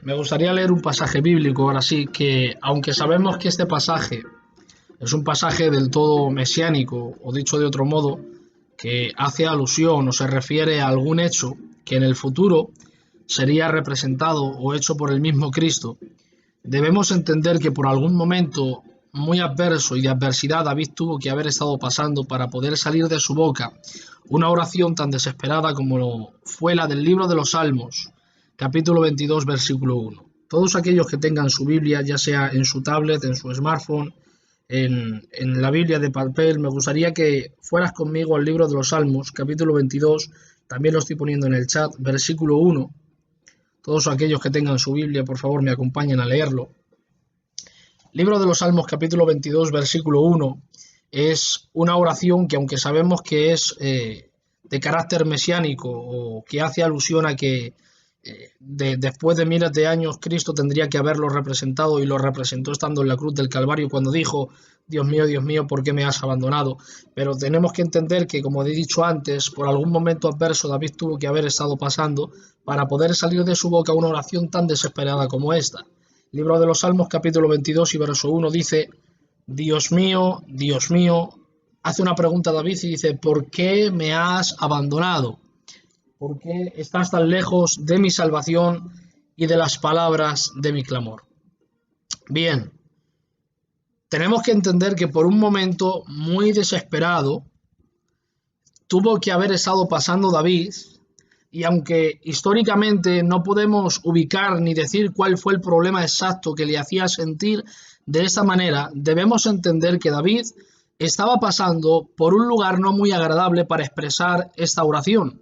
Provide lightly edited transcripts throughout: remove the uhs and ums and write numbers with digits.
Me gustaría leer un pasaje bíblico, ahora sí, que aunque sabemos que este pasaje es un pasaje del todo mesiánico, o dicho de otro modo, que hace alusión o se refiere a algún hecho que en el futuro sería representado o hecho por el mismo Cristo, debemos entender que por algún momento muy adverso y de adversidad David tuvo que haber estado pasando para poder salir de su boca una oración tan desesperada como fue la del libro de los Salmos, capítulo 22, versículo 1. Todos aquellos que tengan su Biblia, ya sea en su tablet, en su smartphone, en la Biblia de papel, me gustaría que fueras conmigo al libro de los Salmos, capítulo 22, también lo estoy poniendo en el chat, versículo 1. Todos aquellos que tengan su Biblia, por favor, me acompañen a leerlo. Libro de los Salmos, capítulo 22, versículo 1, es una oración que, aunque sabemos que es de carácter mesiánico o que hace alusión a que después de miles de años Cristo tendría que haberlo representado y lo representó estando en la cruz del Calvario cuando dijo: Dios mío, ¿por qué me has abandonado? Pero tenemos que entender que, como he dicho antes, por algún momento adverso David tuvo que haber estado pasando para poder salir de su boca una oración tan desesperada como esta. Libro de los Salmos, capítulo 22 y verso 1 dice: Dios mío, hace una pregunta a David y dice: ¿por qué me has abandonado? ¿Por qué estás tan lejos de mi salvación y de las palabras de mi clamor? Bien, tenemos que entender que por un momento muy desesperado tuvo que haber estado pasando David, y aunque históricamente no podemos ubicar ni decir cuál fue el problema exacto que le hacía sentir de esta manera, debemos entender que David estaba pasando por un lugar no muy agradable para expresar esta oración.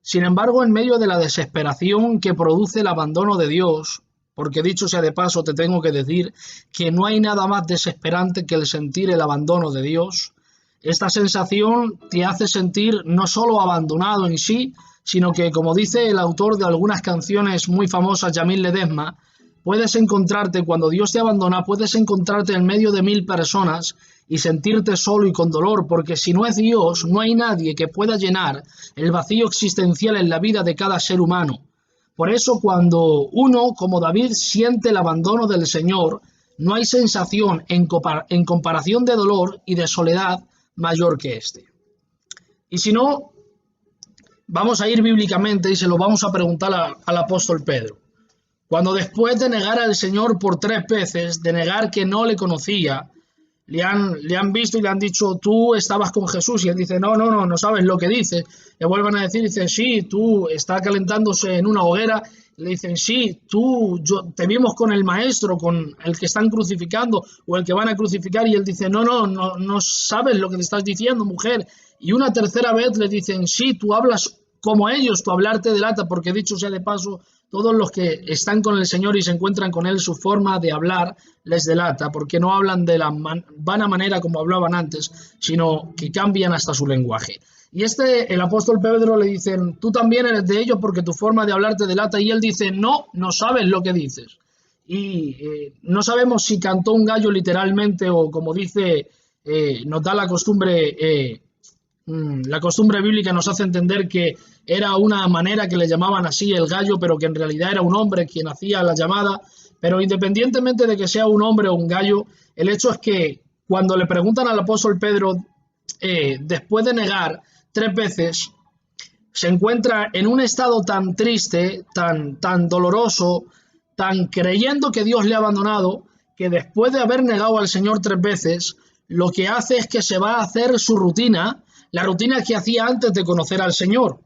Sin embargo, en medio de la desesperación que produce el abandono de Dios, porque dicho sea de paso, te tengo que decir que no hay nada más desesperante que el sentir el abandono de Dios, esta sensación te hace sentir no solo abandonado en sí, sino que, como dice el autor de algunas canciones muy famosas, Yamil Ledesma, puedes encontrarte, cuando Dios te abandona, puedes encontrarte en medio de 1000 personas y sentirte solo y con dolor, porque si no es Dios, no hay nadie que pueda llenar el vacío existencial en la vida de cada ser humano. Por eso, cuando uno, como David, siente el abandono del Señor, no hay sensación en comparación de dolor y de soledad mayor que este. Y si no, vamos a ir bíblicamente y se lo vamos a preguntar al apóstol Pedro. Cuando después de negar al Señor por 3 veces, de negar que no le conocía, le han visto y le han dicho: tú estabas con Jesús, y él dice: no sabes lo que dice. Le vuelven a decir, dice: sí, tú estás calentándose en una hoguera. Le dicen: sí, te vimos con el maestro, con el que están crucificando o el que van a crucificar. Y él dice: no sabes lo que te estás diciendo, mujer. Y una tercera vez le dicen: sí, tú hablas como ellos, tu hablar te delata, porque dicho sea de paso, todos los que están con el Señor y se encuentran con Él, su forma de hablar les delata, porque no hablan de la vana manera como hablaban antes, sino que cambian hasta su lenguaje. Y el apóstol Pedro le dicen: tú también eres de ellos porque tu forma de hablar te delata. Y él dice: no sabes lo que dices. Y no sabemos si cantó un gallo literalmente o, como dice, nos da la costumbre bíblica nos hace entender que era una manera que le llamaban así el gallo, pero que en realidad era un hombre quien hacía la llamada. Pero independientemente de que sea un hombre o un gallo, el hecho es que cuando le preguntan al apóstol Pedro, después de negar 3 veces, se encuentra en un estado tan triste, tan doloroso, tan creyendo que Dios le ha abandonado, que después de haber negado al Señor 3 veces, lo que hace es que se va a hacer su rutina, la rutina que hacía antes de conocer al Señor.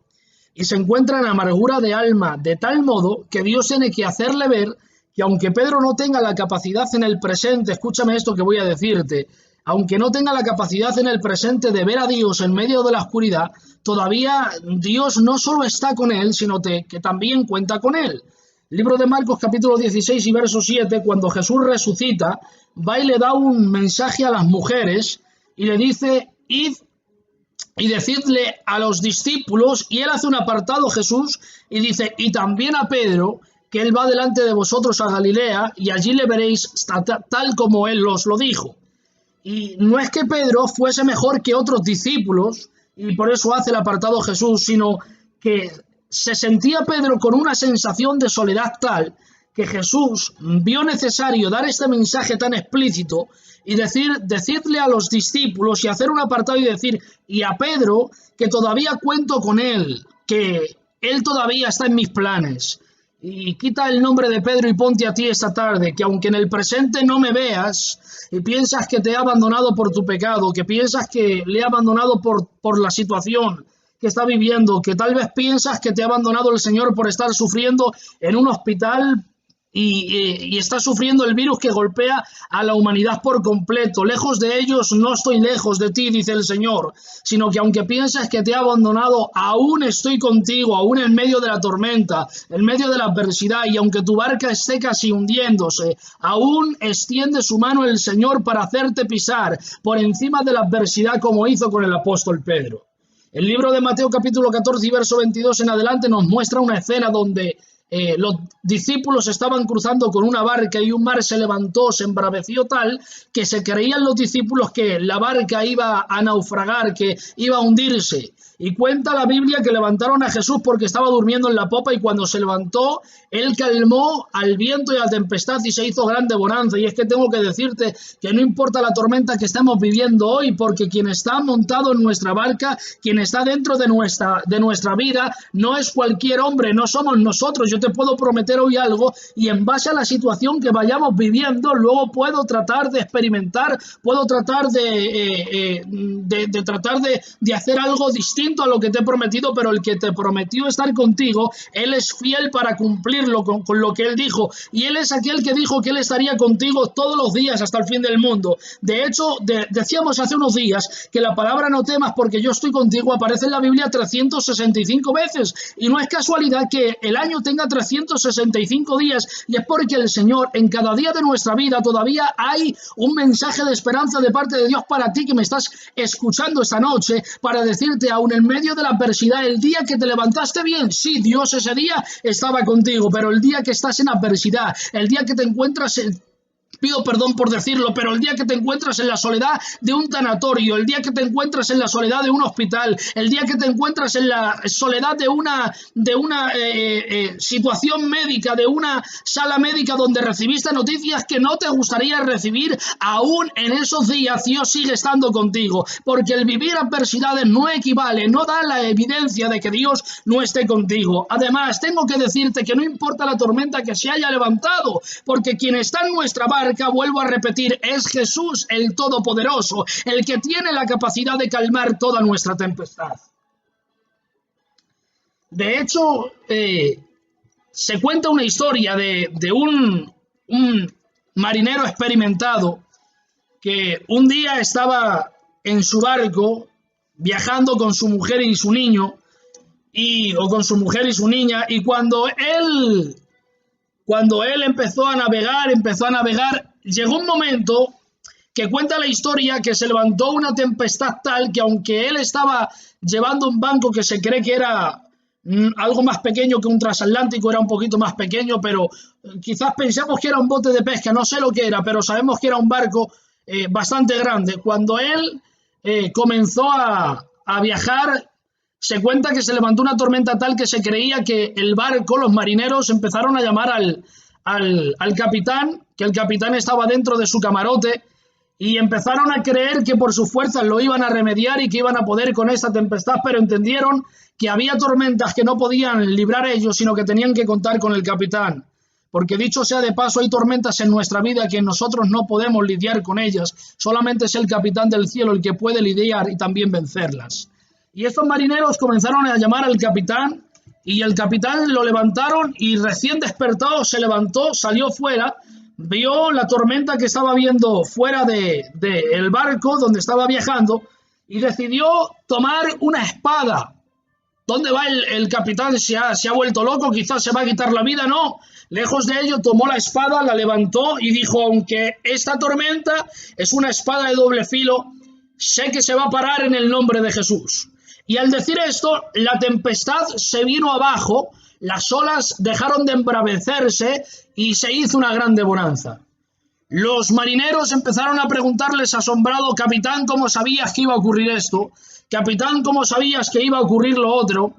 Y se encuentra en amargura de alma, de tal modo que Dios tiene que hacerle ver que, aunque Pedro no tenga la capacidad en el presente, escúchame esto que voy a decirte, aunque no tenga la capacidad en el presente de ver a Dios en medio de la oscuridad, todavía Dios no solo está con él, sino que también cuenta con él. Libro de Marcos, capítulo 16 y verso 7, cuando Jesús resucita, va y le da un mensaje a las mujeres y le dice: id y decidle a los discípulos, y él hace un apartado, Jesús, y dice: y también a Pedro, que él va delante de vosotros a Galilea, y allí le veréis tal como él os lo dijo. Y no es que Pedro fuese mejor que otros discípulos, y por eso hace el apartado Jesús, sino que se sentía Pedro con una sensación de soledad tal que Jesús vio necesario dar este mensaje tan explícito y decirle a los discípulos y hacer un apartado y decir, y a Pedro, que todavía cuento con él, que él todavía está en mis planes. Y quita el nombre de Pedro y ponte a ti esta tarde, que aunque en el presente no me veas y piensas que te he abandonado por tu pecado, que piensas que le he abandonado por la situación que está viviendo, que tal vez piensas que te ha abandonado el Señor por estar sufriendo en un hospital y está sufriendo el virus que golpea a la humanidad por completo. Lejos de ellos no estoy lejos de ti, dice el Señor, sino que aunque pienses que te he abandonado, aún estoy contigo, aún en medio de la tormenta, en medio de la adversidad, y aunque tu barca esté casi hundiéndose, aún extiende su mano el Señor para hacerte pisar por encima de la adversidad, como hizo con el apóstol Pedro. El libro de Mateo capítulo 14 y verso 22 en adelante nos muestra una escena donde los discípulos estaban cruzando con una barca y un mar se levantó, se embraveció tal que se creían los discípulos que la barca iba a naufragar, que iba a hundirse. Y cuenta la Biblia que levantaron a Jesús porque estaba durmiendo en la popa, y cuando se levantó, él calmó al viento y a la tempestad y se hizo grande bonanza. Y es que tengo que decirte que no importa la tormenta que estamos viviendo hoy, porque quien está montado en nuestra barca, quien está dentro de nuestra vida, no es cualquier hombre, no somos nosotros. Yo te puedo prometer hoy algo, y en base a la situación que vayamos viviendo, luego puedo tratar de experimentar, puedo tratar de hacer algo distinto a lo que te he prometido, pero el que te prometió estar contigo, Él es fiel para cumplirlo con lo que Él dijo, y Él es aquel que dijo que Él estaría contigo todos los días hasta el fin del mundo. De hecho, decíamos hace unos días que la palabra no temas porque yo estoy contigo aparece en la Biblia 365 veces, y no es casualidad que el año tenga 365 días, y es porque el Señor en cada día de nuestra vida todavía hay un mensaje de esperanza de parte de Dios para ti que me estás escuchando esta noche, para decirte, aún en medio de la adversidad, el día que te levantaste bien, sí, Dios ese día estaba contigo, pero el día que estás en adversidad, el día que te encuentras pido perdón por decirlo, pero el día que te encuentras en la soledad de un tanatorio, el día que te encuentras en la soledad de un hospital, el día que te encuentras en la soledad de una situación médica, de una sala médica donde recibiste noticias que no te gustaría recibir, aún en esos días Dios sigue estando contigo, porque el vivir adversidades no equivale, no da la evidencia de que Dios no esté contigo. Además, tengo que decirte que no importa la tormenta que se haya levantado, porque quien está en nuestra barca, vuelvo a repetir, es Jesús el Todopoderoso, el que tiene la capacidad de calmar toda nuestra tempestad. De hecho, se cuenta una historia de un marinero experimentado que un día estaba en su barco viajando con su mujer y su niño, o con su mujer y su niña, y cuando él empezó a navegar, llegó un momento que cuenta la historia que se levantó una tempestad tal que, aunque él estaba llevando un barco que se cree que era algo más pequeño que un transatlántico, era un poquito más pequeño, pero quizás pensamos que era un bote de pesca, no sé lo que era, pero sabemos que era un barco bastante grande. Cuando él comenzó a viajar, se cuenta que se levantó una tormenta tal que se creía que el barco, los marineros empezaron a llamar al capitán, que el capitán estaba dentro de su camarote, y empezaron a creer que por sus fuerzas lo iban a remediar y que iban a poder con esta tempestad, pero entendieron que había tormentas que no podían librar ellos, sino que tenían que contar con el capitán. Porque dicho sea de paso, hay tormentas en nuestra vida que nosotros no podemos lidiar con ellas, solamente es el capitán del cielo el que puede lidiar y también vencerlas. Y estos marineros comenzaron a llamar al capitán, y el capitán lo levantaron, y recién despertado se levantó, salió fuera, vio la tormenta que estaba viendo fuera del barco donde estaba viajando, y decidió tomar una espada. ¿Dónde va el capitán? ¿Se ha vuelto loco? ¿Quizás se va a quitar la vida? No. Lejos de ello, tomó la espada, la levantó y dijo, aunque esta tormenta es una espada de doble filo, sé que se va a parar en el nombre de Jesús. Y al decir esto, la tempestad se vino abajo, las olas dejaron de embravecerse y se hizo una grande bonanza. Los marineros empezaron a preguntarles asombrado, capitán, ¿cómo sabías que iba a ocurrir esto? Capitán, ¿cómo sabías que iba a ocurrir lo otro?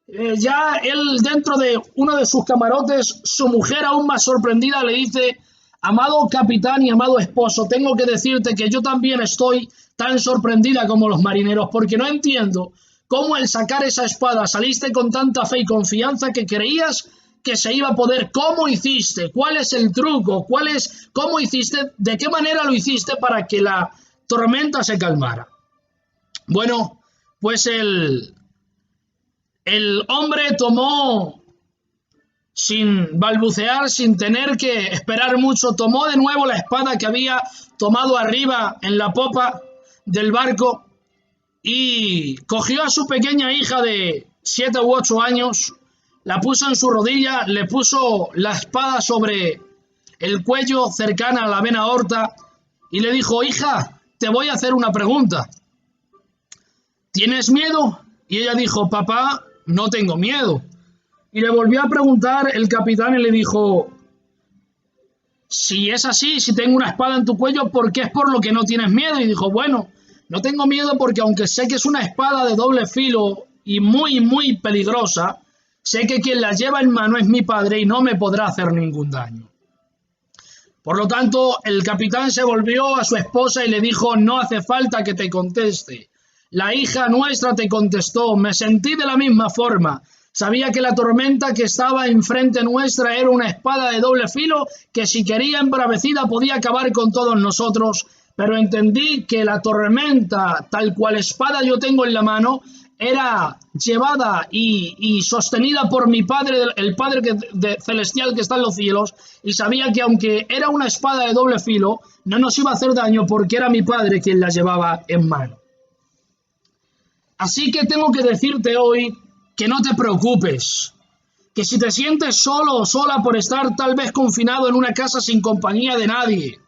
Ya él dentro de uno de sus camarotes, su mujer aún más sorprendida le dice: amado capitán y amado esposo, tengo que decirte que yo también estoy tan sorprendida como los marineros, porque no entiendo cómo al sacar esa espada saliste con tanta fe y confianza que creías que se iba a poder. ¿Cómo hiciste? ¿Cuál es el truco? ¿Cómo hiciste? ¿De qué manera lo hiciste para que la tormenta se calmara? Bueno, pues el hombre tomó, sin balbucear, sin tener que esperar mucho, tomó de nuevo la espada que había tomado arriba en la popa del barco y cogió a su pequeña hija de 7 u 8 años, la puso en su rodilla, le puso la espada sobre el cuello cercana a la vena aorta y le dijo: hija, te voy a hacer una pregunta. ¿Tienes miedo? Y ella dijo: papá, no tengo miedo. Y le volvió a preguntar el capitán y le dijo: si es así, si tengo una espada en tu cuello, ¿por qué es por lo que no tienes miedo? Y dijo: bueno, no tengo miedo porque aunque sé que es una espada de doble filo y muy, muy peligrosa, sé que quien la lleva en mano es mi padre y no me podrá hacer ningún daño. Por lo tanto, el capitán se volvió a su esposa y le dijo: no hace falta que te conteste. La hija nuestra te contestó. Me sentí de la misma forma. Sabía que la tormenta que estaba enfrente nuestra era una espada de doble filo que, si quería embravecida, podía acabar con todos nosotros, pero entendí que la tormenta, tal cual espada yo tengo en la mano, era llevada y sostenida por mi Padre, el Padre celestial que está en los cielos, y sabía que aunque era una espada de doble filo, no nos iba a hacer daño porque era mi Padre quien la llevaba en mano. Así que tengo que decirte hoy que no te preocupes, que si te sientes solo o sola por estar tal vez confinado en una casa sin compañía de nadie,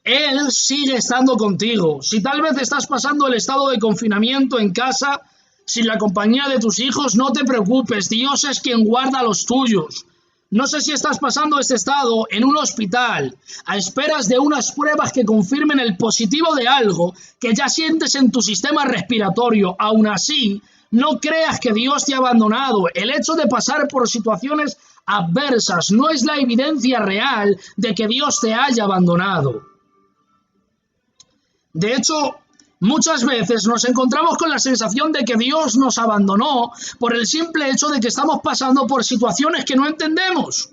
Él sigue estando contigo. Si tal vez estás pasando el estado de confinamiento en casa sin la compañía de tus hijos, no te preocupes, Dios es quien guarda a los tuyos. No sé si estás pasando este estado en un hospital, a esperas de unas pruebas que confirmen el positivo de algo que ya sientes en tu sistema respiratorio. Aún así, no creas que Dios te ha abandonado. El hecho de pasar por situaciones adversas no es la evidencia real de que Dios te haya abandonado. De hecho, muchas veces nos encontramos con la sensación de que Dios nos abandonó por el simple hecho de que estamos pasando por situaciones que no entendemos.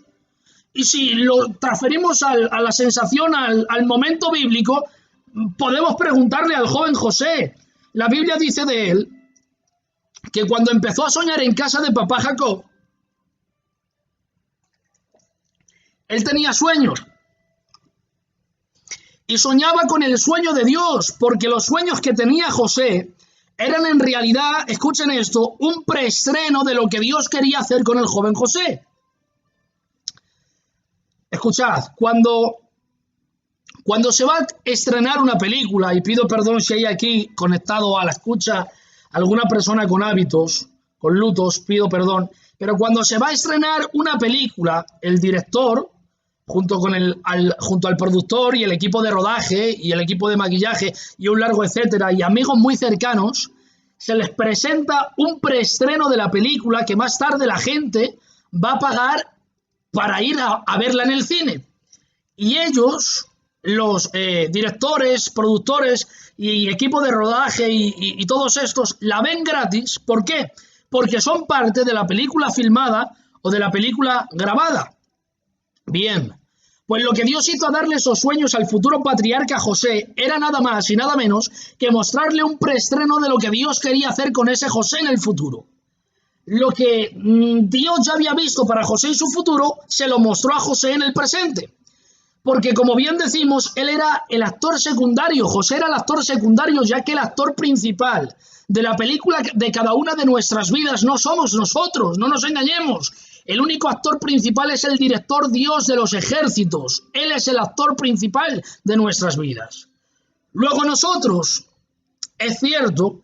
Y si lo transferimos a la sensación al momento bíblico, podemos preguntarle al joven José. La Biblia dice de él que cuando empezó a soñar en casa de papá Jacob, él tenía sueños. Y soñaba con el sueño de Dios, porque los sueños que tenía José eran en realidad, escuchen esto, un preestreno de lo que Dios quería hacer con el joven José. Escuchad, cuando se va a estrenar una película, y pido perdón si hay aquí conectado a la escucha alguna persona con hábitos, con lutos, pido perdón, pero cuando se va a estrenar una película, el director, junto al productor y el equipo de rodaje y el equipo de maquillaje y un largo etcétera, y amigos muy cercanos, se les presenta un preestreno de la película que más tarde la gente va a pagar para ir a verla en el cine. Y ellos, los directores, productores y equipo de rodaje y todos estos, la ven gratis. ¿Por qué? Porque son parte de la película filmada o de la película grabada. Bien, pues lo que Dios hizo a darle esos sueños al futuro patriarca José era nada más y nada menos que mostrarle un preestreno de lo que Dios quería hacer con ese José en el futuro. Lo que Dios ya había visto para José en su futuro, se lo mostró a José en el presente. Porque como bien decimos, él era el actor secundario, José era el actor secundario, ya que el actor principal de la película de cada una de nuestras vidas no somos nosotros, no nos engañemos. El único actor principal es el director Dios de los ejércitos. Él es el actor principal de nuestras vidas. Luego nosotros, es cierto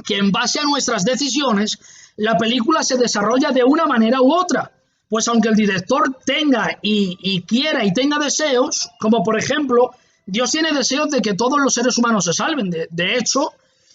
que en base a nuestras decisiones, la película se desarrolla de una manera u otra. Pues aunque el director tenga y quiera y tenga deseos, como por ejemplo, Dios tiene deseos de que todos los seres humanos se salven. De hecho,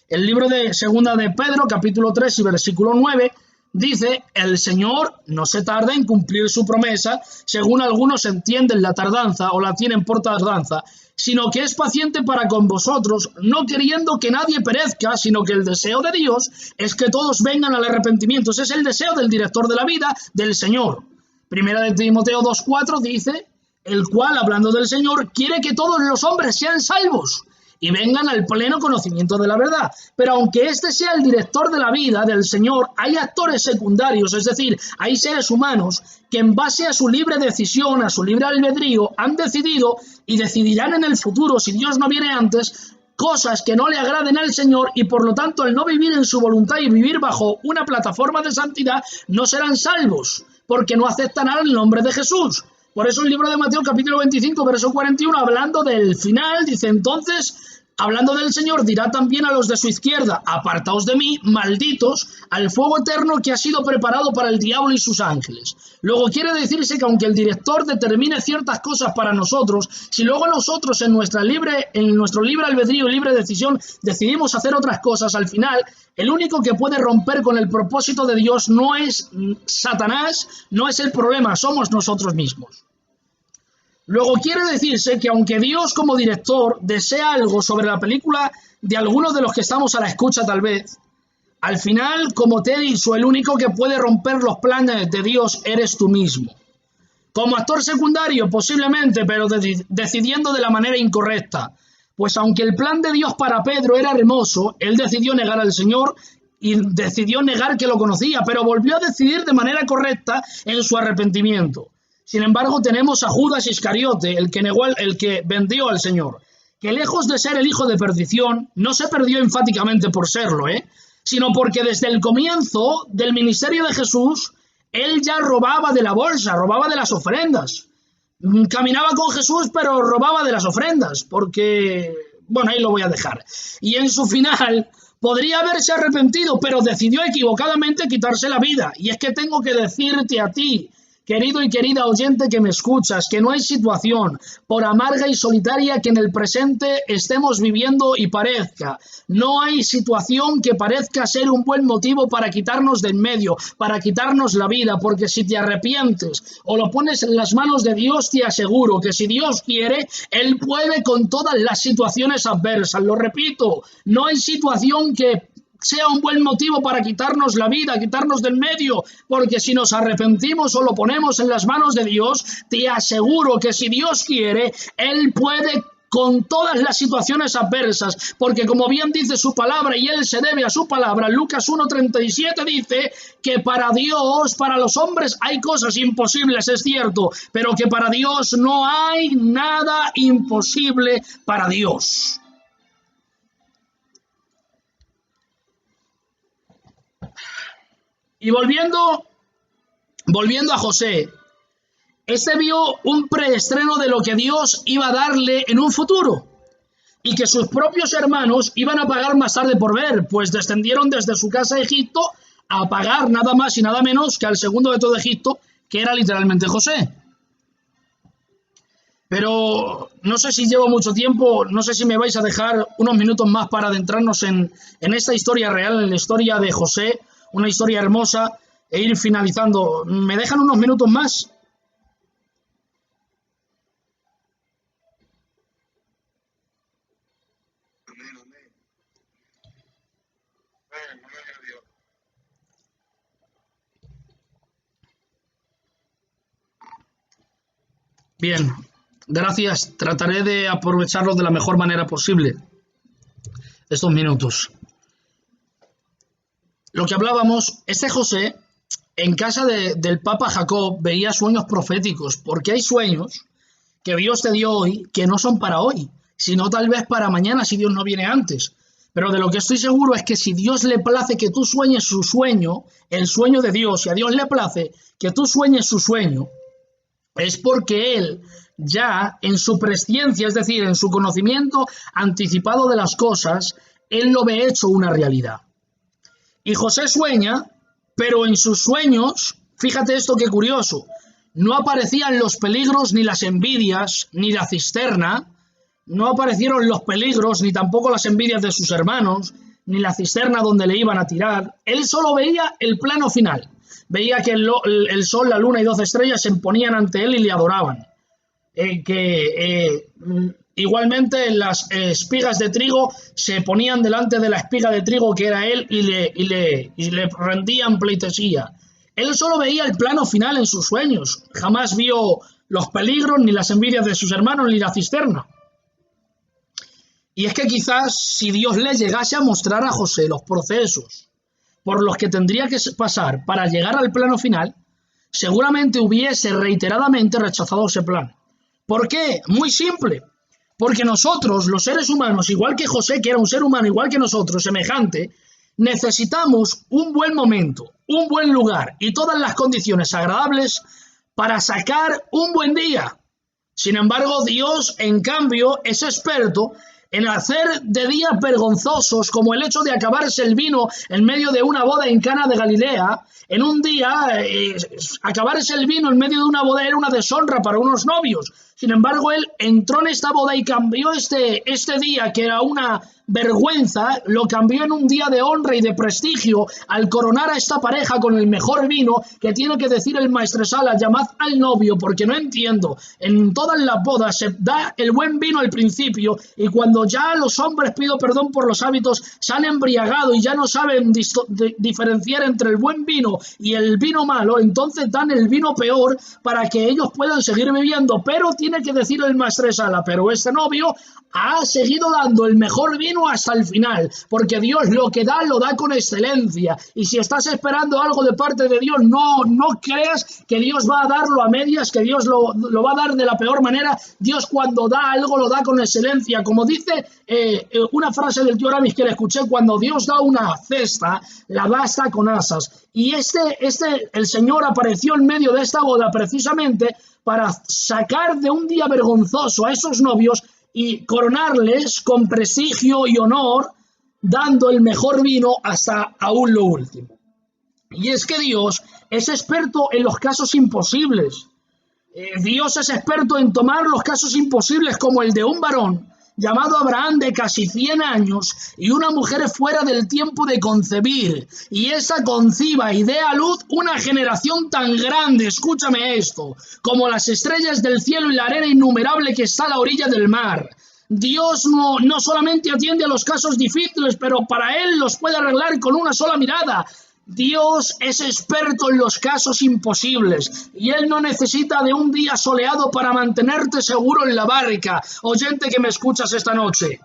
el libro de Segunda de Pedro, capítulo 3 y versículo 9, dice, el Señor no se tarda en cumplir su promesa, según algunos entienden la tardanza o la tienen por tardanza, sino que es paciente para con vosotros, no queriendo que nadie perezca, sino que el deseo de Dios es que todos vengan al arrepentimiento. Ese es el deseo del director de la vida, del Señor. Primera de Timoteo 2:4 dice, el cual, hablando del Señor, quiere que todos los hombres sean salvos y vengan al pleno conocimiento de la verdad. Pero aunque este sea el director de la vida del Señor, hay actores secundarios, es decir, hay seres humanos que en base a su libre decisión, a su libre albedrío, han decidido y decidirán en el futuro, si Dios no viene antes, cosas que no le agraden al Señor, y por lo tanto al no vivir en su voluntad y vivir bajo una plataforma de santidad, no serán salvos, porque no aceptarán el nombre de Jesús. Por eso el libro de Mateo capítulo 25, verso 41, hablando del final, dice entonces, hablando del Señor, dirá también a los de su izquierda, apartaos de mí, malditos, al fuego eterno que ha sido preparado para el diablo y sus ángeles. Luego quiere decirse que aunque el director determine ciertas cosas para nosotros, si luego nosotros en nuestro libre albedrío y libre decisión decidimos hacer otras cosas, al final el único que puede romper con el propósito de Dios no es Satanás, no es el problema, somos nosotros mismos. Luego quiere decirse que aunque Dios como director desea algo sobre la película de algunos de los que estamos a la escucha tal vez, al final, como te he dicho, el único que puede romper los planes de Dios eres tú mismo. Como actor secundario posiblemente, pero decidiendo de la manera incorrecta. Pues aunque el plan de Dios para Pedro era hermoso, él decidió negar al Señor y decidió negar que lo conocía, pero volvió a decidir de manera correcta en su arrepentimiento. Sin embargo, tenemos a Judas Iscariote, el que vendió al Señor, que lejos de ser el hijo de perdición, no se perdió enfáticamente por serlo, sino porque desde el comienzo del ministerio de Jesús, él ya robaba de la bolsa, robaba de las ofrendas. Caminaba con Jesús, pero robaba de las ofrendas, porque, bueno, ahí lo voy a dejar. Y en su final podría haberse arrepentido, pero decidió equivocadamente quitarse la vida. Y es que tengo que decirte a ti, querido y querida oyente que me escuchas, que no hay situación, por amarga y solitaria que en el presente estemos viviendo y parezca. No hay situación que parezca ser un buen motivo para quitarnos de en medio, para quitarnos la vida, porque si te arrepientes o lo pones en las manos de Dios, te aseguro que si Dios quiere, Él puede con todas las situaciones adversas. Lo repito, no hay situación que sea un buen motivo para quitarnos la vida, quitarnos del medio, porque si nos arrepentimos o lo ponemos en las manos de Dios, te aseguro que si Dios quiere, Él puede con todas las situaciones adversas, porque como bien dice su palabra y Él se debe a su palabra, Lucas 1:37 dice que para Dios, para los hombres hay cosas imposibles, es cierto, pero que para Dios no hay nada imposible para Dios. Y volviendo a José, este vio un preestreno de lo que Dios iba a darle en un futuro y que sus propios hermanos iban a pagar más tarde por ver, pues descendieron desde su casa de Egipto a pagar nada más y nada menos que al segundo de todo Egipto, que era literalmente José. Pero no sé si llevo mucho tiempo, no sé si me vais a dejar unos minutos más para adentrarnos en esta historia real, en la historia de José, una historia hermosa, e ir finalizando. ¿Me dejan unos minutos más? Bien, gracias. Trataré de aprovecharlos de la mejor manera posible, estos minutos. Lo que hablábamos, José, en casa del Papa Jacob, veía sueños proféticos, porque hay sueños que Dios te dio hoy que no son para hoy, sino tal vez para mañana si Dios no viene antes. Pero de lo que estoy seguro es que si Dios le place que tú sueñes su sueño, el sueño de Dios, si a Dios le place que tú sueñes su sueño, es porque Él ya en su presciencia, es decir, en su conocimiento anticipado de las cosas, Él lo ve hecho una realidad. Y José sueña, pero en sus sueños, fíjate esto qué curioso, no aparecían los peligros, ni las envidias, ni la cisterna, no aparecieron los peligros, ni tampoco las envidias de sus hermanos, ni la cisterna donde le iban a tirar. Él solo veía el plano final. Veía que el sol, la luna y 12 estrellas se ponían ante él y le adoraban. Igualmente las espigas de trigo se ponían delante de la espiga de trigo que era él y le rendían pleitesía. Él solo veía el plano final en sus sueños. Jamás vio los peligros, ni las envidias de sus hermanos, ni la cisterna. Y es que quizás si Dios le llegase a mostrar a José los procesos por los que tendría que pasar para llegar al plano final, seguramente hubiese reiteradamente rechazado ese plan. ¿Por qué? Muy simple. Porque nosotros, los seres humanos, igual que José, que era un ser humano igual que nosotros, semejante, necesitamos un buen momento, un buen lugar y todas las condiciones agradables para sacar un buen día. Sin embargo, Dios, en cambio, es experto en hacer de días vergonzosos, como el hecho de acabarse el vino en medio de una boda en Cana de Galilea. En un día, acabarse el vino en medio de una boda era una deshonra para unos novios. Sin embargo, él entró en esta boda y cambió este día, que era una vergüenza, lo cambió en un día de honra y de prestigio al coronar a esta pareja con el mejor vino, que tiene que decir el maestresala: llamad al novio, porque no entiendo. En todas las bodas se da el buen vino al principio, y cuando ya los hombres, pido perdón por los hábitos, se han embriagado y ya no saben diferenciar entre el buen vino y el vino malo, entonces dan el vino peor para que ellos puedan seguir bebiendo. Pero tiene que decir el maestresala: pero este novio ha seguido dando el mejor vino hasta el final, porque Dios lo que da, lo da con excelencia. Y si estás esperando algo de parte de Dios, no creas que Dios va a darlo a medias, que Dios lo va a dar de la peor manera. Dios, cuando da algo, lo da con excelencia. Como dice una frase del tío Aramis que le escuché: cuando Dios da una cesta, la da hasta con asas. Y el Señor apareció en medio de esta boda precisamente para sacar de un día vergonzoso a esos novios y coronarles con prestigio y honor, dando el mejor vino hasta aún lo último. Y es que Dios es experto en los casos imposibles. Dios es experto en tomar los casos imposibles, como el de un varón llamado Abraham, de casi 100 años, y una mujer fuera del tiempo de concebir, y esa conciba y dé a luz una generación tan grande, escúchame esto, como las estrellas del cielo y la arena innumerable que está a la orilla del mar. Dios no solamente atiende a los casos difíciles, pero para Él los puede arreglar con una sola mirada. Dios es experto en los casos imposibles y Él no necesita de un día soleado para mantenerte seguro en la barca. Oyente que me escuchas esta noche.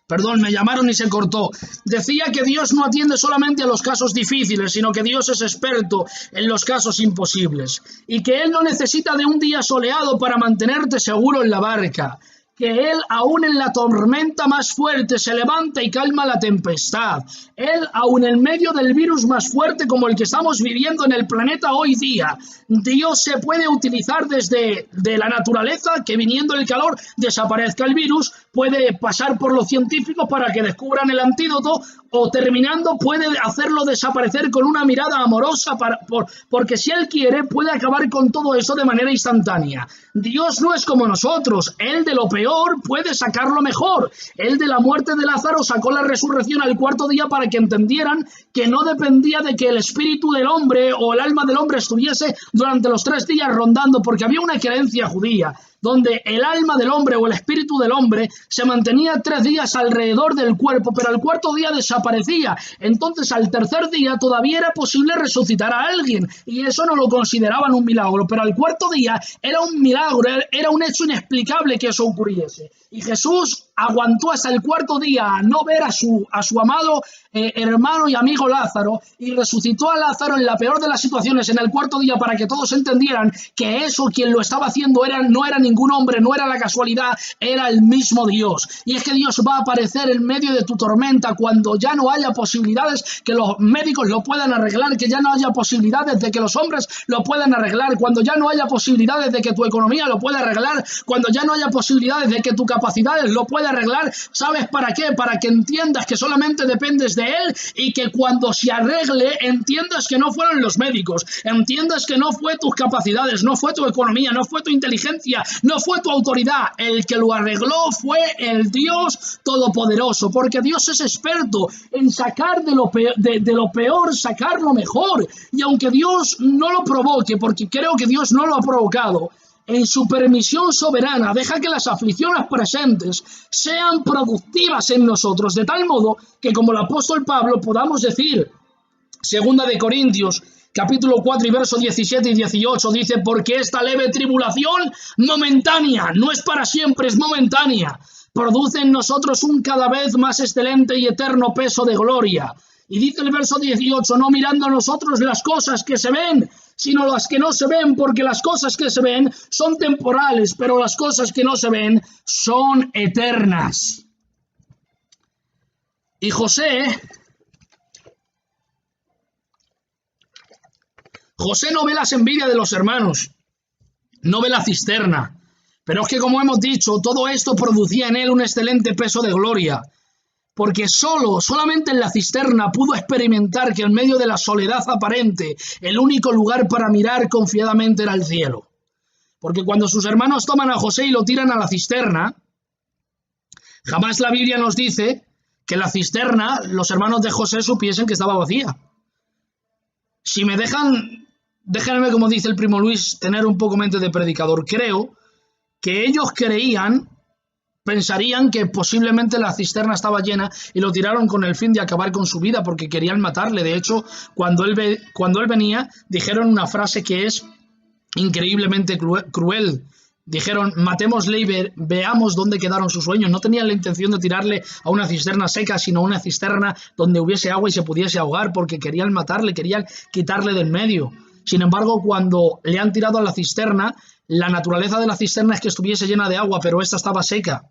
Perdón, me llamaron y se cortó. Decía que Dios no atiende solamente a los casos difíciles, sino que Dios es experto en los casos imposibles. Y que Él no necesita de un día soleado para mantenerte seguro en la barca. Que Él, aún en la tormenta más fuerte, se levanta y calma la tempestad. Él, aún en medio del virus más fuerte como el que estamos viviendo en el planeta hoy día, Dios se puede utilizar desde la naturaleza, que viniendo el calor desaparezca el virus, puede pasar por los científicos para que descubran el antídoto, o terminando puede hacerlo desaparecer con una mirada amorosa, porque si Él quiere puede acabar con todo eso de manera instantánea. Dios no es como nosotros. Él de lo peor puede sacar lo mejor. Él de la muerte de Lázaro sacó la resurrección al cuarto día para que entendieran que no dependía de que el espíritu del hombre o el alma del hombre estuviese durante los 3 días rondando, porque había una creencia judía donde el alma del hombre o el espíritu del hombre se mantenía 3 días alrededor del cuerpo, pero al cuarto día desaparecía. Entonces al tercer día todavía era posible resucitar a alguien, y eso no lo consideraban un milagro, pero al cuarto día era un milagro, era un hecho inexplicable que eso ocurriese. Y Jesús aguantó hasta el cuarto día a no ver a su amado hermano y amigo Lázaro, y resucitó a Lázaro en la peor de las situaciones en el cuarto día, para que todos entendieran que eso, quien lo estaba haciendo no era ningún hombre, no era la casualidad, era el mismo Dios. Y es que Dios va a aparecer en medio de tu tormenta cuando ya no haya posibilidades que los médicos lo puedan arreglar, que ya no haya posibilidades de que los hombres lo puedan arreglar, cuando ya no haya posibilidades de que tu economía lo pueda arreglar, cuando ya no haya posibilidades de que tu capacidades lo pueda arreglar. ¿Sabes para qué? Para que entiendas que solamente dependes de Él, y que cuando se arregle entiendas que no fueron los médicos, entiendas que no fue tus capacidades, no fue tu economía, no fue tu inteligencia, no fue tu autoridad. El que lo arregló fue fue el Dios Todopoderoso, porque Dios es experto en sacar de lo peor, sacar lo mejor. Y aunque Dios no lo provoque, porque creo que Dios no lo ha provocado, en su permisión soberana deja que las aflicciones presentes sean productivas en nosotros, de tal modo que, como el apóstol Pablo, podamos decir, 2 Corintios capítulo 4 y verso 17 y 18, dice: porque esta leve tribulación momentánea, no es para siempre, es momentánea, produce en nosotros un cada vez más excelente y eterno peso de gloria. Y dice el verso 18: no mirando a nosotros las cosas que se ven, sino las que no se ven, porque las cosas que se ven son temporales, pero las cosas que no se ven son eternas. Y José no ve las envidias de los hermanos, no ve la cisterna, pero es que, como hemos dicho, todo esto producía en él un excelente peso de gloria, porque solamente en la cisterna pudo experimentar que en medio de la soledad aparente, el único lugar para mirar confiadamente era el cielo. Porque cuando sus hermanos toman a José y lo tiran a la cisterna, jamás la Biblia nos dice que la cisterna, los hermanos de José supiesen que estaba vacía. Si me déjenme, como dice el primo Luis, tener un poco mente de predicador. Creo que ellos pensarían que posiblemente la cisterna estaba llena y lo tiraron con el fin de acabar con su vida, porque querían matarle. De hecho, cuando él venía, dijeron una frase que es increíblemente cruel. Dijeron: matémosle y veamos dónde quedaron sus sueños. No tenían la intención de tirarle a una cisterna seca, sino a una cisterna donde hubiese agua y se pudiese ahogar, porque querían matarle, querían quitarle del medio. Sin embargo, cuando le han tirado a la cisterna, la naturaleza de la cisterna es que estuviese llena de agua, pero esta estaba seca.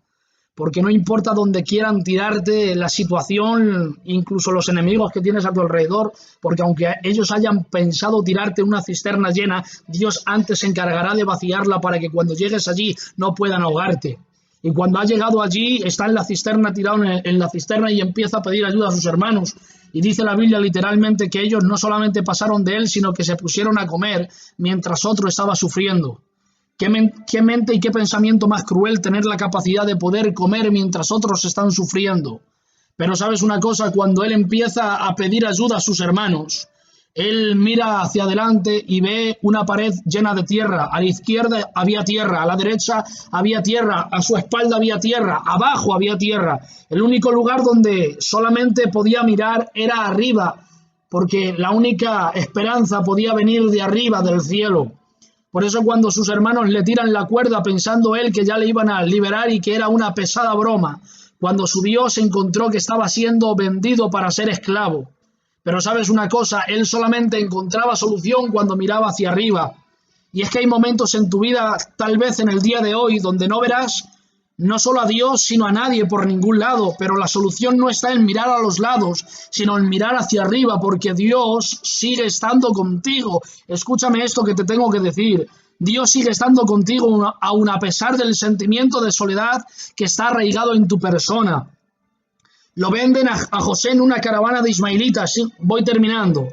Porque no importa dónde quieran tirarte, la situación, incluso los enemigos que tienes a tu alrededor, porque aunque ellos hayan pensado tirarte una cisterna llena, Dios antes se encargará de vaciarla para que cuando llegues allí no puedan ahogarte. Y cuando ha llegado allí, está en la cisterna, tirado en la cisterna, y empieza a pedir ayuda a sus hermanos. Y dice la Biblia literalmente que ellos no solamente pasaron de él, sino que se pusieron a comer mientras otro estaba sufriendo. ¿Qué mente y qué pensamiento más cruel tener la capacidad de poder comer mientras otros están sufriendo? Pero ¿sabes una cosa? Cuando él empieza a pedir ayuda a sus hermanos, él mira hacia adelante y ve una pared llena de tierra. A la izquierda había tierra, a la derecha había tierra, a su espalda había tierra, abajo había tierra. El único lugar donde solamente podía mirar era arriba, porque la única esperanza podía venir de arriba, del cielo. Por eso, cuando sus hermanos le tiran la cuerda pensando él que ya le iban a liberar y que era una pesada broma, cuando subió se encontró que estaba siendo vendido para ser esclavo. Pero ¿sabes una cosa? Él solamente encontraba solución cuando miraba hacia arriba. Y es que hay momentos en tu vida, tal vez en el día de hoy, donde no verás no solo a Dios, sino a nadie por ningún lado. Pero la solución no está en mirar a los lados, sino en mirar hacia arriba, porque Dios sigue estando contigo. Escúchame esto que te tengo que decir. Dios sigue estando contigo aun a pesar del sentimiento de soledad que está arraigado en tu persona. Lo venden a José en una caravana de ismaelitas. Sí, voy terminando.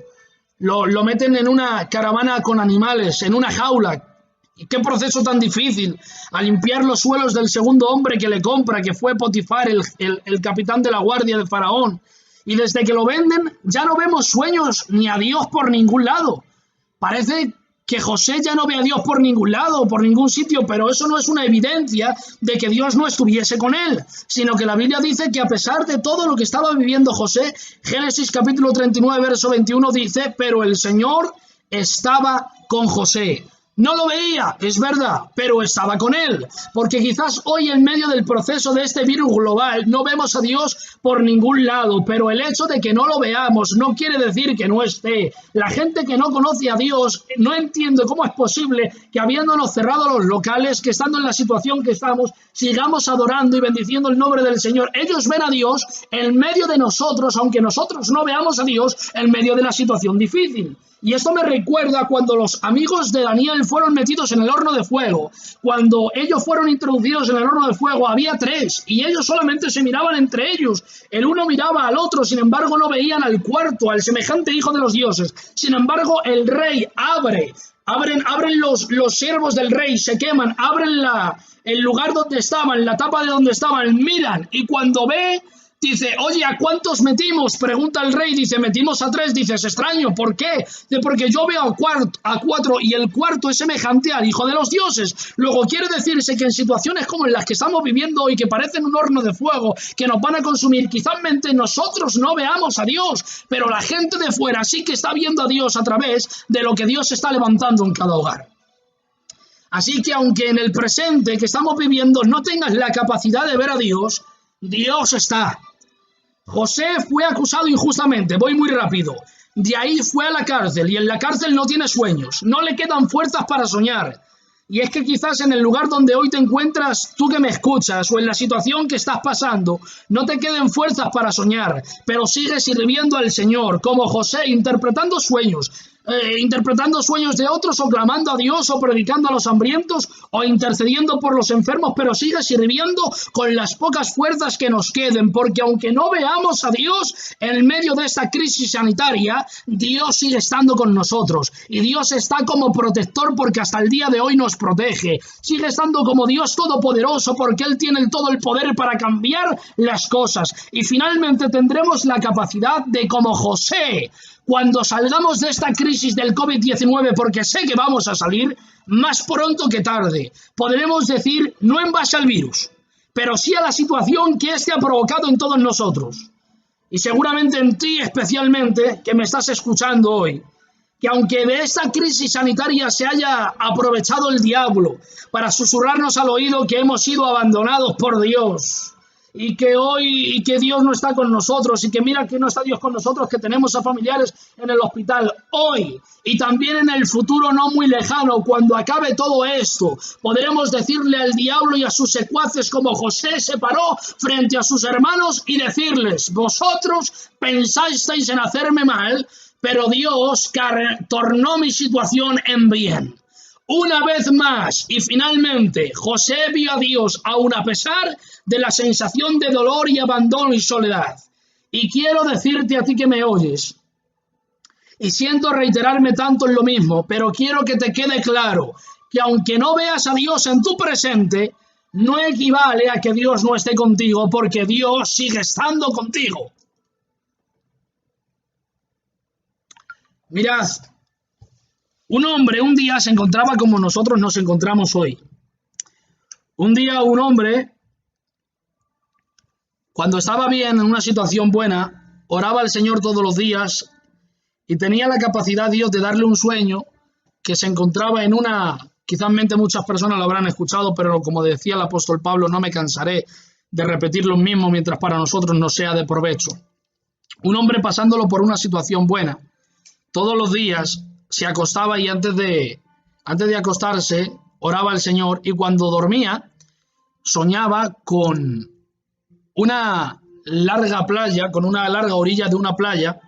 Lo meten en una caravana con animales, en una jaula. ¿Y qué proceso tan difícil? A limpiar los suelos del segundo hombre que le compra, que fue Potifar, el capitán de la guardia de Faraón. Y desde que lo venden, ya no vemos sueños ni a Dios por ningún lado. Parece que José ya no ve a Dios por ningún lado, por ningún sitio, pero eso no es una evidencia de que Dios no estuviese con él, sino que la Biblia dice que a pesar de todo lo que estaba viviendo José, Génesis capítulo 39, verso 21 dice: pero el Señor estaba con José. No lo veía, es verdad, pero estaba con él, porque quizás hoy en medio del proceso de este virus global no vemos a Dios por ningún lado, pero el hecho de que no lo veamos no quiere decir que no esté. La gente que no conoce a Dios no entiende cómo es posible que, habiéndonos cerrado los locales, que estando en la situación que estamos, sigamos adorando y bendiciendo el nombre del Señor. Ellos ven a Dios en medio de nosotros, aunque nosotros no veamos a Dios en medio de la situación difícil. Y esto me recuerda cuando los amigos de Daniel fueron metidos en el horno de fuego. Cuando ellos fueron introducidos en el horno de fuego, había 3 y ellos solamente se miraban entre ellos. El uno miraba al otro, sin embargo no veían al cuarto, al semejante hijo de los dioses. Sin embargo, el rey abre abren los siervos del rey, se queman, abren el lugar donde estaban, la tapa de donde estaban, miran, y cuando ve, dice, oye, ¿a cuántos metimos? Pregunta el rey, dice, metimos a 3, dices, extraño, ¿por qué? Dice, porque yo veo a 4 y el cuarto es semejante al Hijo de los Dioses. Luego quiere decirse que en situaciones como en las que estamos viviendo hoy, que parecen un horno de fuego, que nos van a consumir, quizás nosotros no veamos a Dios, pero la gente de fuera sí que está viendo a Dios a través de lo que Dios está levantando en cada hogar. Así que aunque en el presente que estamos viviendo no tengas la capacidad de ver a Dios, Dios está. José fue acusado injustamente, voy muy rápido. De ahí fue a la cárcel y en la cárcel no tiene sueños, no le quedan fuerzas para soñar. Y es que quizás en el lugar donde hoy te encuentras, tú que me escuchas, o en la situación que estás pasando, no te queden fuerzas para soñar, pero sigues sirviendo al Señor, como José, interpretando sueños de otros, o clamando a Dios, o predicando a los hambrientos, o intercediendo por los enfermos, pero sigue sirviendo con las pocas fuerzas que nos queden, porque aunque no veamos a Dios en medio de esta crisis sanitaria, Dios sigue estando con nosotros, y Dios está como protector porque hasta el día de hoy nos protege, sigue estando como Dios todopoderoso porque Él tiene todo el poder para cambiar las cosas, y finalmente tendremos la capacidad de, como José, cuando salgamos de esta crisis del COVID-19, porque sé que vamos a salir, más pronto que tarde, podremos decir, no en base al virus, pero sí a la situación que éste ha provocado en todos nosotros. Y seguramente en ti especialmente, que me estás escuchando hoy, que aunque de esta crisis sanitaria se haya aprovechado el diablo para susurrarnos al oído que hemos sido abandonados por Dios, y que Dios no está con nosotros, y que mira que no está Dios con nosotros, que tenemos a familiares en el hospital hoy, y también en el futuro no muy lejano, cuando acabe todo esto, podremos decirle al diablo y a sus secuaces, como José se paró frente a sus hermanos y decirles, vosotros pensasteis en hacerme mal, pero Dios tornó mi situación en bien. Una vez más, y finalmente, José vio a Dios aun a pesar de la sensación de dolor y abandono y soledad. Y quiero decirte a ti que me oyes, y siento reiterarme tanto en lo mismo, pero quiero que te quede claro que aunque no veas a Dios en tu presente, no equivale a que Dios no esté contigo, porque Dios sigue estando contigo. Mirad, un hombre un día se encontraba como nosotros nos encontramos hoy. Un día un hombre, cuando estaba bien, en una situación buena, oraba al Señor todos los días y tenía la capacidad Dios de darle un sueño que se encontraba en quizás muchas personas lo habrán escuchado, pero como decía el apóstol Pablo, no me cansaré de repetir lo mismo mientras para nosotros no sea de provecho. Un hombre pasándolo por una situación buena, todos los días se acostaba y antes de acostarse oraba al Señor, y cuando dormía soñaba con una larga playa, con una larga orilla de una playa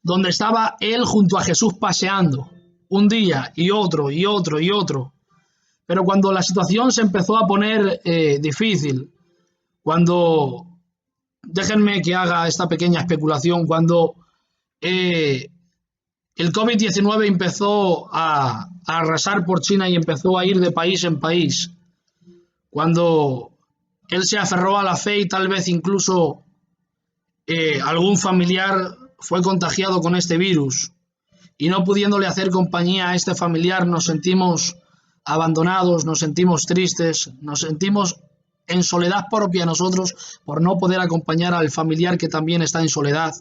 donde estaba él junto a Jesús paseando un día y otro y otro y otro. Pero cuando la situación se empezó a poner difícil, déjenme que haga esta pequeña especulación, cuando el COVID-19 empezó a arrasar por China y empezó a ir de país en país, cuando él se aferró a la fe y tal vez incluso algún familiar fue contagiado con este virus, y no pudiéndole hacer compañía a este familiar, nos sentimos abandonados, nos sentimos tristes, nos sentimos en soledad propia nosotros por no poder acompañar al familiar que también está en soledad.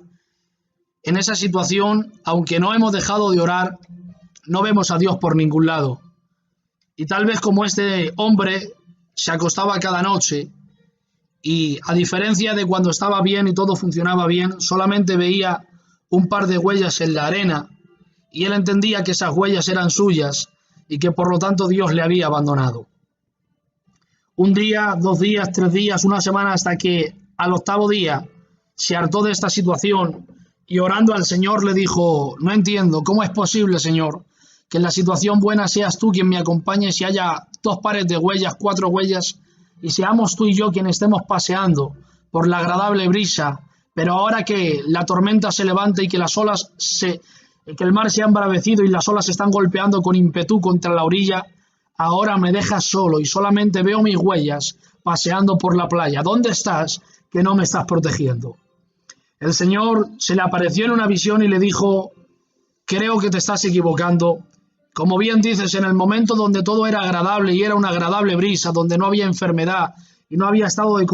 En esa situación, aunque no hemos dejado de orar, no vemos a Dios por ningún lado. Y tal vez como este hombre se acostaba cada noche y, a diferencia de cuando estaba bien y todo funcionaba bien, solamente veía un par de huellas en la arena, y él entendía que esas huellas eran suyas y que por lo tanto Dios le había abandonado. Un día, 2 días, 3 días, una semana, hasta que al 8º día se hartó de esta situación y orando al Señor le dijo: no entiendo, ¿cómo es posible, Señor, que en la situación buena seas tú quien me acompañe, si haya 2 pares de huellas, 4 huellas, y seamos tú y yo quien estemos paseando por la agradable brisa, pero ahora que la tormenta se levanta y que las olas se que el mar se ha embravecido y las olas están golpeando con ímpetu contra la orilla, ahora me dejas solo y solamente veo mis huellas paseando por la playa. ¿Dónde estás que no me estás protegiendo? El Señor se le apareció en una visión y le dijo: creo que te estás equivocando. Como bien dices, en el momento donde todo era agradable y era una agradable brisa, donde no había enfermedad y no había estado de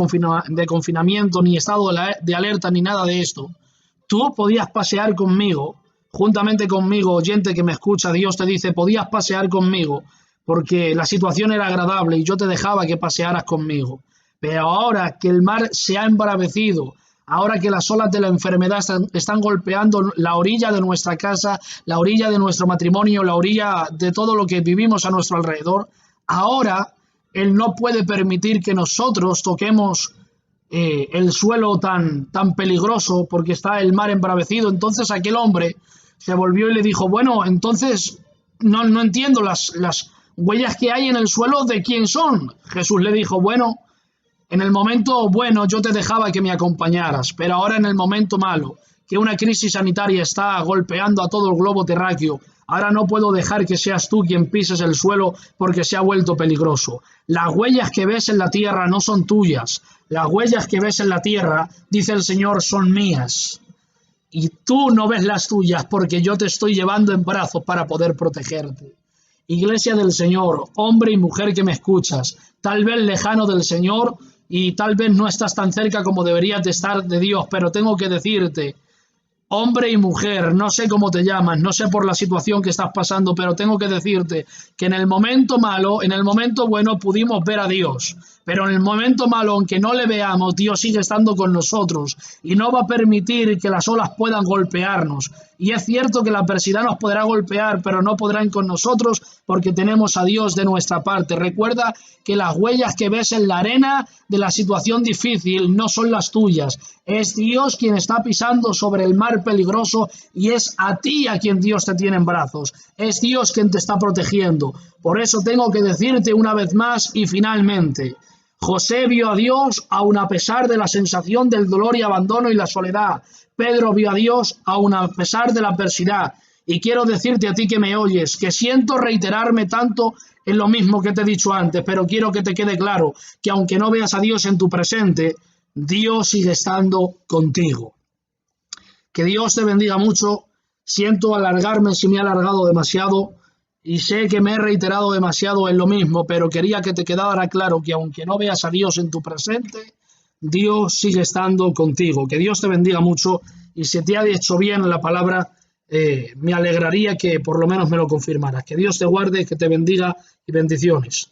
confinamiento, ni estado de alerta, ni nada de esto, tú podías pasear conmigo, juntamente conmigo, oyente que me escucha. Dios te dice: podías pasear conmigo porque la situación era agradable y yo te dejaba que pasearas conmigo. Pero ahora que el mar se ha embravecido, ahora que las olas de la enfermedad están golpeando la orilla de nuestra casa, la orilla de nuestro matrimonio, la orilla de todo lo que vivimos a nuestro alrededor, ahora Él no puede permitir que nosotros toquemos el suelo tan peligroso porque está el mar embravecido. Entonces aquel hombre se volvió y le dijo: bueno, entonces no entiendo las huellas que hay en el suelo, ¿de quién son? Jesús le dijo: bueno, en el momento bueno yo te dejaba que me acompañaras, pero ahora en el momento malo, que una crisis sanitaria está golpeando a todo el globo terráqueo, ahora no puedo dejar que seas tú quien pises el suelo porque se ha vuelto peligroso. Las huellas que ves en la tierra no son tuyas. Las huellas que ves en la tierra, dice el Señor, son mías. Y tú no ves las tuyas porque yo te estoy llevando en brazos para poder protegerte. Iglesia del Señor, hombre y mujer que me escuchas, tal vez lejano del Señor y tal vez no estás tan cerca como deberías de estar de Dios, pero tengo que decirte, hombre y mujer, no sé cómo te llamas, no sé por la situación que estás pasando, pero tengo que decirte que en el momento malo, en el momento bueno pudimos ver a Dios, pero en el momento malo, aunque no le veamos, Dios sigue estando con nosotros y no va a permitir que las olas puedan golpearnos. Y es cierto que la adversidad nos podrá golpear, pero no podrán con nosotros porque tenemos a Dios de nuestra parte. Recuerda que las huellas que ves en la arena de la situación difícil no son las tuyas. Es Dios quien está pisando sobre el mar peligroso y es a ti a quien Dios te tiene en brazos. Es Dios quien te está protegiendo. Por eso tengo que decirte una vez más y finalmente: José vio a Dios aun a pesar de la sensación del dolor y abandono y la soledad. Pedro vio a Dios aun a pesar de la adversidad. Y quiero decirte a ti que me oyes, que siento reiterarme tanto en lo mismo que te he dicho antes, pero quiero que te quede claro que aunque no veas a Dios en tu presente, Dios sigue estando contigo. Que Dios te bendiga mucho. Siento alargarme si me he alargado demasiado y sé que me he reiterado demasiado en lo mismo, pero quería que te quedara claro que aunque no veas a Dios en tu presente, Dios sigue estando contigo. Que Dios te bendiga mucho y si te ha hecho bien la palabra, me alegraría que por lo menos me lo confirmaras. Que Dios te guarde, que te bendiga y bendiciones.